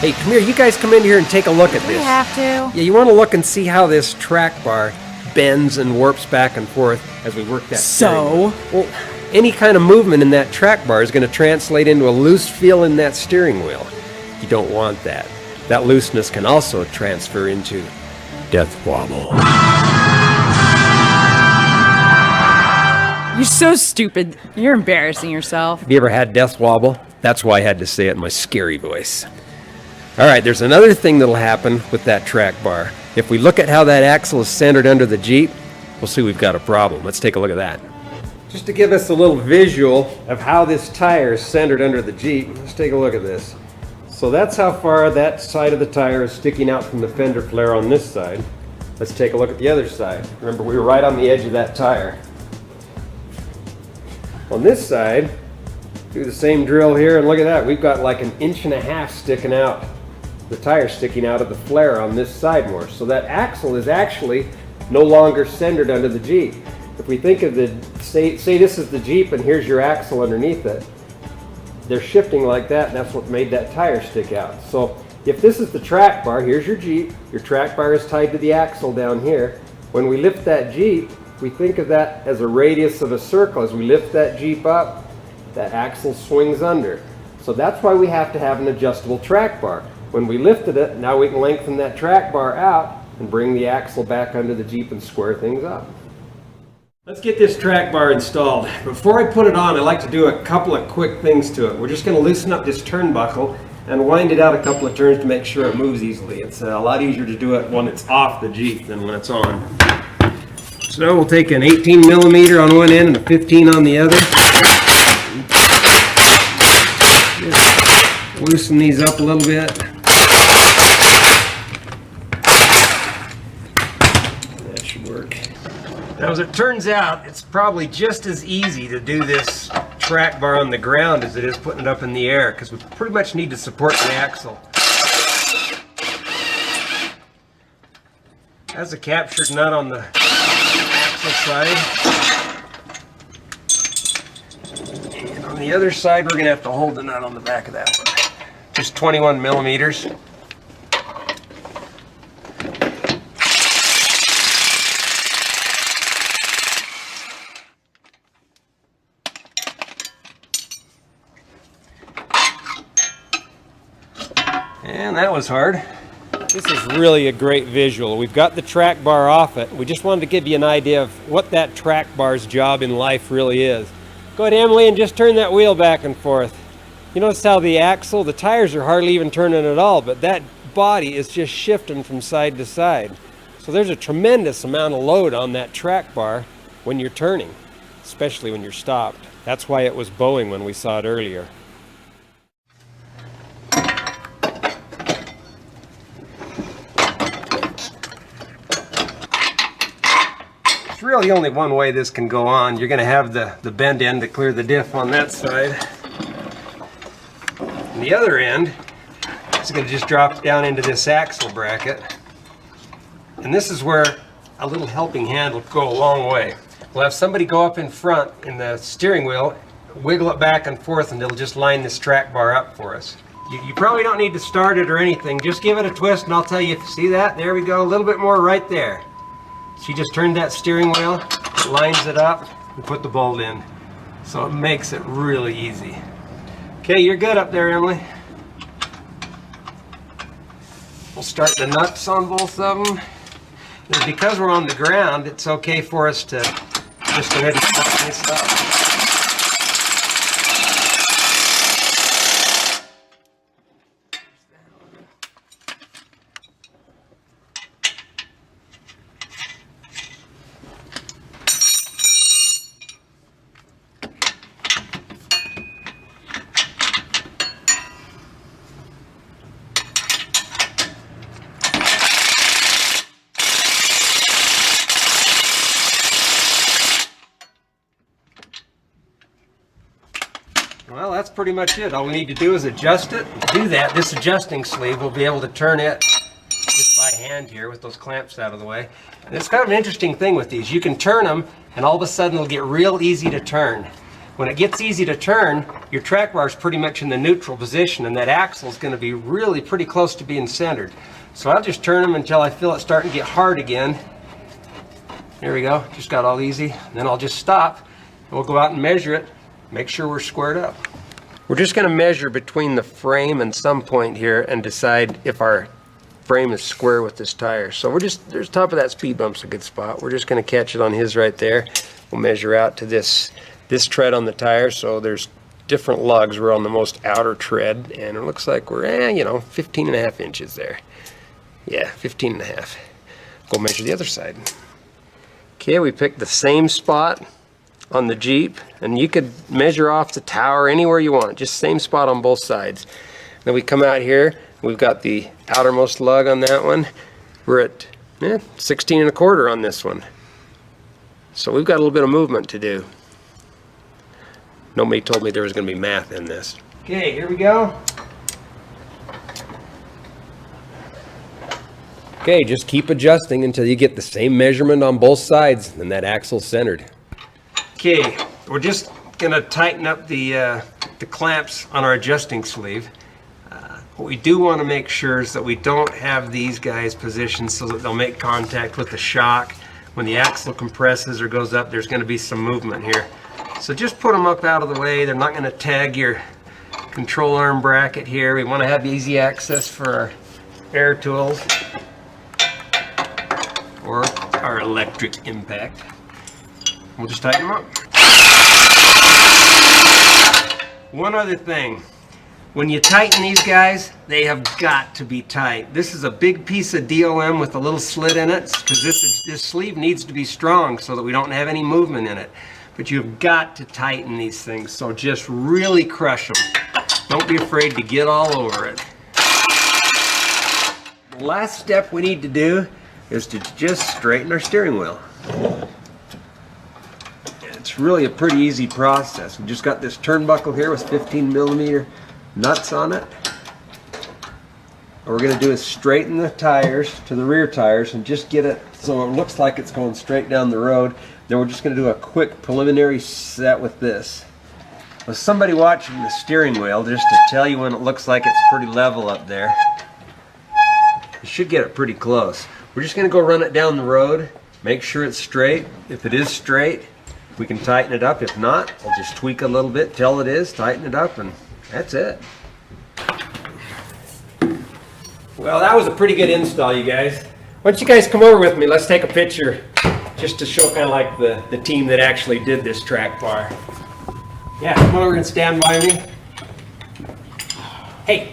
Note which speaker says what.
Speaker 1: Hey, come here. You guys come in here and take a look at this.
Speaker 2: We have to.
Speaker 1: Yeah, you want to look and see how this track bar bends and warps back and forth as we work that steering wheel. Well, any kind of movement in that track bar is going to translate into a loose feel in that steering wheel. You don't want that. That looseness can also transfer into death wobble.
Speaker 2: You're so stupid. You're embarrassing yourself.
Speaker 1: Have you ever had death wobble? That's why I had to say it in my scary voice. All right, there's another thing that'll happen with that track bar. If we look at how that axle is centered under the Jeep, we'll see we've got a problem. Let's take a look at that. Just to give us a little visual of how this tire is centered under the Jeep, let's take a look at this. So that's how far that side of the tire is sticking out from the fender flare on this side. Let's take a look at the other side. Remember, we were right on the edge of that tire. On this side, do the same drill here, and look at that. We've got like 1.5 inches sticking out. The tire sticking out of the flare on this side more. So that axle is actually no longer centered under the Jeep. If we think of the, say this is the Jeep and here's your axle underneath it, they're shifting like that, and that's what made that tire stick out. So if this is the track bar, here's your Jeep, your track bar is tied to the axle down here. When we lift that Jeep, we think of that as a radius of a circle. As we lift that Jeep up, that axle swings under. So that's why we have to have an adjustable track bar. When we lifted it, now we can lengthen that track bar out and bring the axle back under the Jeep and square things up. Let's get this track bar installed. Before I put it on, I like to do a couple of quick things to it. We're just going to loosen up this turnbuckle and wind it out a couple of turns to make sure it moves easily. It's a lot easier to do it when it's off the Jeep than when it's on. So we'll take an 18 millimeter on one end and a 15 on the other. Just loosen these up a little bit. That should work. Now, as it turns out, it's probably just as easy to do this track bar on the ground as it is putting it up in the air, because we pretty much need to support the axle. Has a captured nut on the axle side. And on the other side, we're going to have to hold the nut on the back of that one. Just 21 millimeters. And that was hard. This is really a great visual. We've got the track bar off it. We just wanted to give you an idea of what that track bar's job in life really is. Go ahead, Emily, and just turn that wheel back and forth. You notice how the axle, the tires are hardly even turning at all, but that body is just shifting from side to side. So there's a tremendous amount of load on that track bar when you're turning, especially when you're stopped. That's why it was bowing when we saw it earlier. There's really only one way this can go on. You're going to have the bend end to clear the diff on that side. And the other end is going to just drop down into this axle bracket. And this is where a little helping hand will go a long way. We'll have somebody go up in front in the steering wheel, wiggle it back and forth, and it'll just line this track bar up for us. You probably don't need to start it or anything. Just give it a twist and I'll tell you. See that? There we go. A little bit more right there. She just turned that steering wheel, it lines it up, and put the bolt in. So it makes it really easy. Okay, you're good up there, Emily. We'll start the nuts on both of them. And because we're on the ground, it's okay for us to just go ahead and start this up. Well, that's pretty much it. All we need to do is adjust it. To do that, this adjusting sleeve, we'll be able to turn it just by hand here with those clamps out of the way. And it's kind of an interesting thing with these. You can turn them and all of a sudden it'll get real easy to turn. when it gets easy to turn, your track bar is pretty much in the neutral position, and that axle is going to be really pretty close to being centered. So I'll just turn them until I feel it starting to get hard again. There we go, just got all easy. And then I'll just stop, and we'll go out and measure it, make sure we're squared up. We're just going to measure between the frame and some point here and decide if our frame is square with this tire. So we're just, there's top of that speed bump's a good spot. We're just going to catch it on his right there. We'll measure out to this tread on the tire. So there's different lugs. We're on the most outer tread, and it looks like we're, 15.5 inches there. Yeah, 15.5. Go measure the other side. Okay, we picked the same spot on the Jeep, and you could measure off the tower anywhere you want, just same spot on both sides. Then we come out here, we've got the outermost lug on that one. We're at 16.25 on this one. So we've got a little bit of movement to do. Nobody told me there was going to be math in this. Okay, here we go. Okay, just keep adjusting until you get the same measurement on both sides and that axle's centered. Okay, we're just going to tighten up the clamps on our adjusting sleeve. What we do want to make sure is that we don't have these guys positioned so that they'll make contact with the shock. When the axle compresses or goes up, there's going to be some movement here. So just put them up out of the way. They're not going to tag your control arm bracket here. We want to have easy access for our air tools or our electric impact. We'll just tighten them up. One other thing. When you tighten these guys, they have got to be tight. This is a big piece of DOM with a little slit in it, because this sleeve needs to be strong so that we don't have any movement in it. But you've got to tighten these things, so just really crush them. Don't be afraid to get all over it. The last step we need to do is to just straighten our steering wheel. It's really a pretty easy process. We just got this turnbuckle here with 15mm nuts on it. What we're going to do is straighten the tires to the rear tires and just get it so it looks like it's going straight down the road. Then we're just going to do a quick preliminary set with this. With somebody watching the steering wheel, just to tell you when it looks like it's pretty level up there. You should get it pretty close. We're just going to go run it down the road, make sure it's straight. If it is straight, we can tighten it up. If not, we'll just tweak a little bit till it is, tighten it up, and that's it. Well, that was a pretty good install, you guys. Why don't you guys come over with me? Let's take a picture just to show kind of like the team that actually did this track bar. Yeah, come over and stand by me. Hey.